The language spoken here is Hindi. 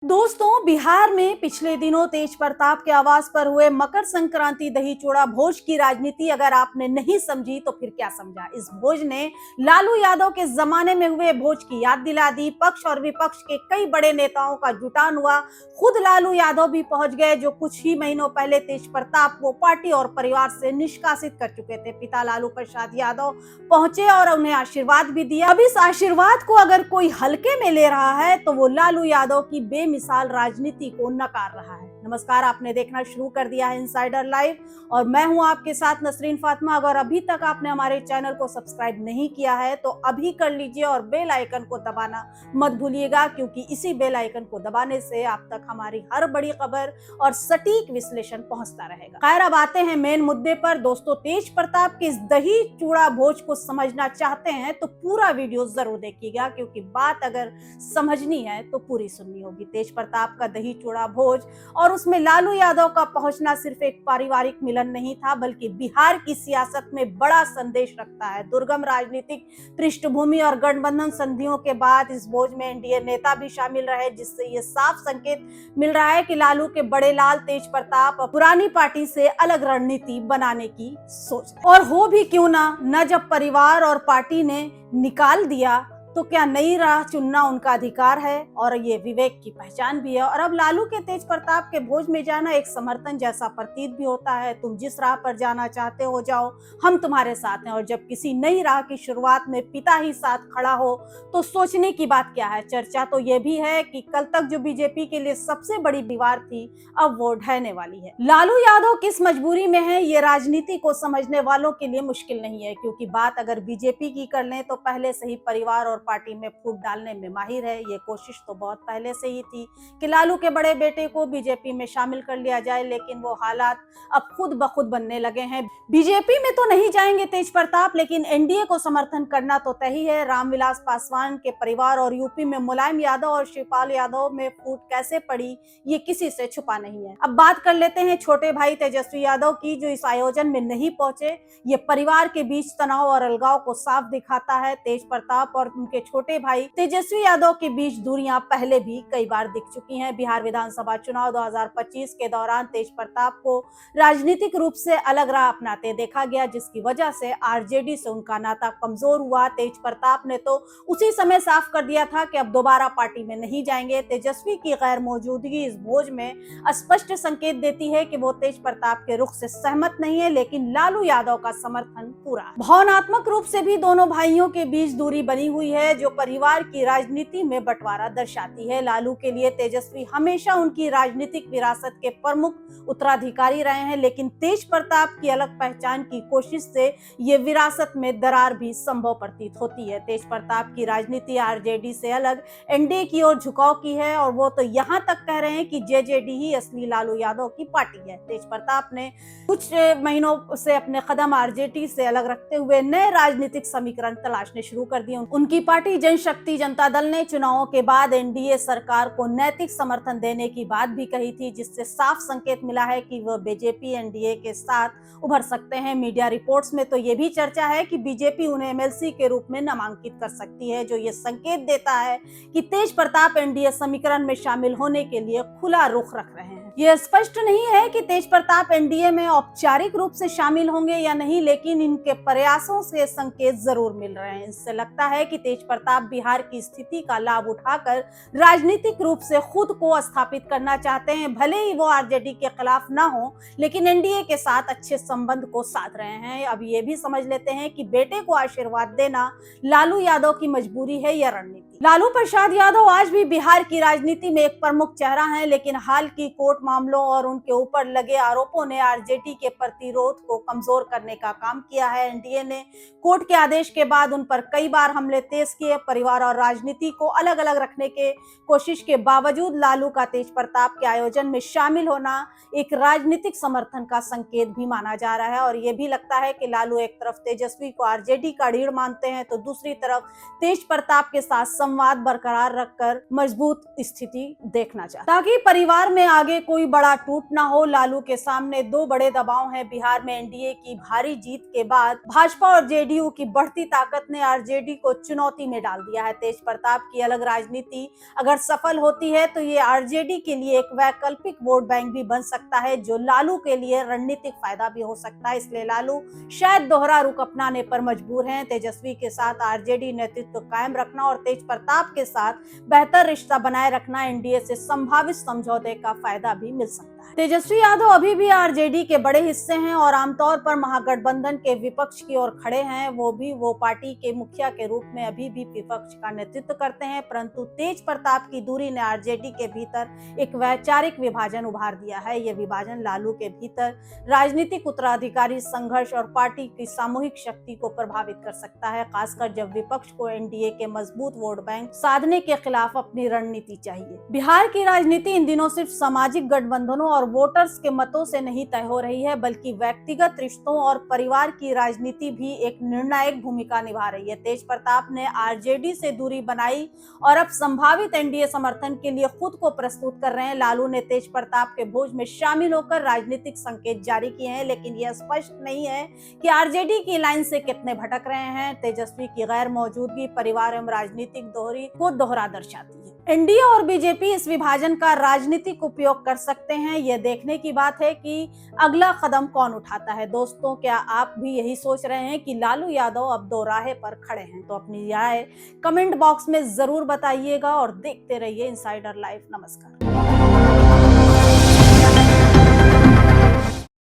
दोस्तों, बिहार में पिछले दिनों तेज प्रताप के आवास पर हुए मकर संक्रांति दही चूड़ा भोज की राजनीति अगर आपने नहीं समझी तो फिर क्या समझा। इस भोज ने लालू यादव के जमाने में हुए भोज की याद दिला दी। पक्ष और विपक्ष के कई बड़े नेताओं का जुटान हुआ। खुद लालू यादव भी पहुंच गए, जो कुछ ही महीनों पहले तेज प्रताप को पार्टी और परिवार से निष्कासित कर चुके थे। पिता लालू प्रसाद यादव पहुंचे और उन्हें आशीर्वाद भी दिया। अब इस आशीर्वाद को अगर कोई हल्के में ले रहा है तो वो लालू यादव की बेमिसाल राजनीति को नकार रहा है। नमस्कार, आपने देखना शुरू कर दिया है इनसाइडर लाइव और मैं हूं आपके साथ नसरीन फातिमा। अगर अभी तक आपने हमारे चैनल को सब्सक्राइब नहीं किया है तो अभी कर लीजिए और बेल आइकन को दबाना मत भूलिएगा, क्योंकि इसी बेल आइकन को दबाने से आप तक हमारी हर बड़ी खबर और सटीक विश्लेषण पहुंचता रहेगा। खैर, अब आते हैं मेन मुद्दे पर। दोस्तों, तेज प्रताप के इस दही चूड़ा भोज को समझना चाहते हैं तो पूरा वीडियो जरूर देखिएगा, क्योंकि बात अगर समझनी है तो पूरी सुननी होगी। तेज प्रताप का दही चूड़ा भोज और उसमें लालू यादव का पहुंचना सिर्फ एक पारिवारिक मिलन नहीं था, बल्कि बिहार की सियासत में बड़ा संदेश रखता है। दुर्गम राजनीतिक पृष्ठभूमि और गठबंधन संधियों के बाद इस भोज में एनडीए नेता भी शामिल रहे, जिससे ये साफ संकेत मिल रहा है कि लालू के बड़े लाल तेज प्रताप पुरानी पार्टी से अलग रणनीति बनाने की सोच। और हो भी क्यों ना, न जब परिवार और पार्टी ने निकाल दिया तो क्या नई राह चुनना उनका अधिकार है और ये विवेक की पहचान भी है। और अब लालू के तेज प्रताप के भोज में जाना एक समर्थन जैसा प्रतीत भी होता है। तुम जिस राह पर जाना चाहते हो जाओ, हम तुम्हारे साथ हैं। और जब किसी नई राह की शुरुआत में पिता ही साथ खड़ा हो तो सोचने की बात क्या है। चर्चा तो ये भी है कि कल तक जो बीजेपी के लिए सबसे बड़ी दीवार थी, अब वो ढहने वाली है। लालू यादव किस मजबूरी में है, ये राजनीति को समझने वालों के लिए मुश्किल नहीं है, क्योंकि बात अगर बीजेपी की कर लें तो पहले से ही परिवार और पार्टी में फूट डालने में माहिर है। ये कोशिश तो बहुत पहले से ही थी कि लालू के बड़े बेटे को बीजेपी में शामिल कर लिया जाए, लेकिन वो हालात अब खुद ब खुद बनने लगे हैं। बीजेपी में तो नहीं जाएंगे तेज प्रताप, लेकिन एनडीए को समर्थन करना तो तय ही है। रामविलास पासवान के परिवार और यूपी में मुलायम यादव और शिवपाल यादव में फूट कैसे पड़ी, ये किसी से छुपा नहीं है। अब बात कर लेते हैं छोटे भाई तेजस्वी यादव की, जो इस आयोजन में नहीं पहुंचे। ये परिवार के बीच तनाव और अलगाव को साफ दिखाता है। तेज प्रताप और उनके छोटे भाई तेजस्वी यादव के बीच दूरियां पहले भी कई बार दिख चुकी हैं। बिहार विधानसभा चुनाव 2025 के दौरान तेज प्रताप को राजनीतिक रूप से अलग राह अपनाते देखा गया, जिसकी वजह से आरजेडी से उनका नाता कमजोर हुआ। तेज प्रताप ने तो उसी समय साफ कर दिया था कि अब दोबारा पार्टी में नहीं जाएंगे। तेजस्वी की गैर मौजूदगी इस भोज में स्पष्ट संकेत देती है कि वो तेज प्रताप के रुख से सहमत नहीं है, लेकिन लालू यादव का समर्थन पूरा। भावनात्मक रूप से भी दोनों भाइयों के बीच दूरी बनी हुई है, जो परिवार की राजनीति में बंटवारा दर्शाती है। लालू के लिए तेजस्वी हमेशा उनकी राजनीतिक विरासत के प्रमुख उत्तराधिकारी रहे हैं, लेकिन तेज प्रताप की अलग पहचान की कोशिश से ये विरासत में दरार भी संभव प्रतीत होती है। तेज प्रताप की राजनीति आरजेडी से अलग एनडीए की ओर झुकाव की है, और वो तो यहाँ तक कह रहे हैं कि जेजेडी ही असली लालू यादव की पार्टी है। तेज प्रताप ने कुछ महीनों से अपने कदम आरजेडी से अलग रखते हुए नए राजनीतिक समीकरण तलाशने शुरू कर दिए। उनकी पार्टी जनशक्ति जनता दल ने चुनावों के बाद एनडीए सरकार को नैतिक समर्थन देने की बात भी कही थी, जिससे साफ संकेत मिला है कि वह बीजेपी एनडीए के साथ उभर सकते हैं। मीडिया रिपोर्ट्स में तो ये भी चर्चा है कि बीजेपी उन्हें एमएलसी के रूप में नामांकित कर सकती है, जो ये संकेत देता है कि तेज प्रताप एनडीए समीकरण में शामिल होने के लिए खुला रुख रख रहे हैं। यह स्पष्ट नहीं है कि तेज प्रताप एनडीए में औपचारिक रूप से शामिल होंगे या नहीं, लेकिन इनके प्रयासों से संकेत जरूर मिल रहे हैं। इससे लगता है कि तेज प्रताप बिहार की स्थिति का लाभ उठाकर राजनीतिक रूप से खुद को स्थापित करना चाहते हैं। भले ही वो आरजेडी के खिलाफ ना हो, लेकिन एनडीए के साथ अच्छे संबंध को साध रहे हैं। अब ये भी समझ लेते हैं कि बेटे को आशीर्वाद देना लालू यादव की मजबूरी है या रणनीति। लालू प्रसाद यादव आज भी बिहार की राजनीति में एक प्रमुख चेहरा हैं, लेकिन हाल की कोर्ट मामलों और उनके ऊपर लगे आरोपों ने आरजेडी के प्रतिरोध को कमजोर करने का काम किया है। एनडीए ने कोर्ट के आदेश के बाद उन पर कई बार हमले तेज किए। परिवार और राजनीति को अलग अलग रखने के कोशिश के बावजूद लालू का तेज प्रताप के आयोजन में शामिल होना एक राजनीतिक समर्थन का संकेत भी माना जा रहा है। और ये भी लगता है कि लालू एक तरफ तेजस्वी को आरजेडी का रीढ़ मानते हैं, तो दूसरी तरफ तेज प्रताप के साथ संवाद बरकरार रखकर मजबूत स्थिति देखना चाहता ताकि परिवार में आगे कोई बड़ा टूट ना हो। लालू के सामने दो बड़े दबाव हैं। बिहार में एनडीए की भारी जीत के बाद भाजपा और जेडीयू की बढ़ती ताकत ने आरजेडी को चुनौती में डाल दिया है। तेज प्रताप की अलग राजनीति अगर सफल होती है तो ये आरजेडी के लिए एक वैकल्पिक वोट बैंक भी बन सकता है, जो लालू के लिए रणनीतिक फायदा भी हो सकता है। इसलिए लालू शायद दोहरा रुख अपनाने पर मजबूर हैं। तेजस्वी के साथ आरजेडी नेतृत्व कायम रखना और तेज प्रताप के साथ बेहतर रिश्ता बनाए रखना एनडीए से संभावित समझौते का फायदा भी मिल सकता है। तेजस्वी यादव अभी भी आरजेडी के बड़े हिस्से हैं और आमतौर पर महागठबंधन के विपक्ष की ओर खड़े हैं। वो पार्टी के मुखिया के रूप में अभी भी विपक्ष का नेतृत्व करते हैं, परंतु तेज प्रताप की दूरी ने आरजेडी के भीतर एक वैचारिक विभाजन उभार दिया है। यह विभाजन लालू के भीतर राजनीतिक उत्तराधिकारी संघर्ष और पार्टी की सामूहिक शक्ति को प्रभावित कर सकता है, खासकर जब विपक्ष को एनडीए के मजबूत वोट बैंक साधने के खिलाफ अपनी रणनीति चाहिए। बिहार की राजनीति इन दिनों सिर्फ सामाजिक गठबंधनों और वोटर्स के मतों से नहीं तय हो रही है, बल्कि व्यक्तिगत रिश्तों और परिवार की राजनीति भी एक निर्णायक भूमिका निभा रही है। तेज प्रताप ने आरजेडी से दूरी बनाई और अब संभावित एनडीए समर्थन के लिए खुद को प्रस्तुत कर रहे हैं। लालू ने तेज प्रताप के भोज में शामिल होकर राजनीतिक संकेत जारी किए हैं, लेकिन यह स्पष्ट नहीं है कि आरजेडी की लाइन से कितने भटक रहे हैं। तेजस्वी की गैर मौजूदगी परिवार एवं राजनीतिक दोहरी को दोहरा दर्शाती है। एनडीए और बीजेपी इस विभाजन का राजनीतिक उपयोग कर सकते हैं। यह देखने की बात है कि अगला कदम कौन उठाता है। दोस्तों, क्या आप भी यही सोच रहे हैं कि लालू यादव अब दो राहे पर खड़े हैं? तो अपनी राय कमेंट बॉक्स में जरूर बताइएगा और देखते रहिए इनसाइडर लाइव। नमस्कार।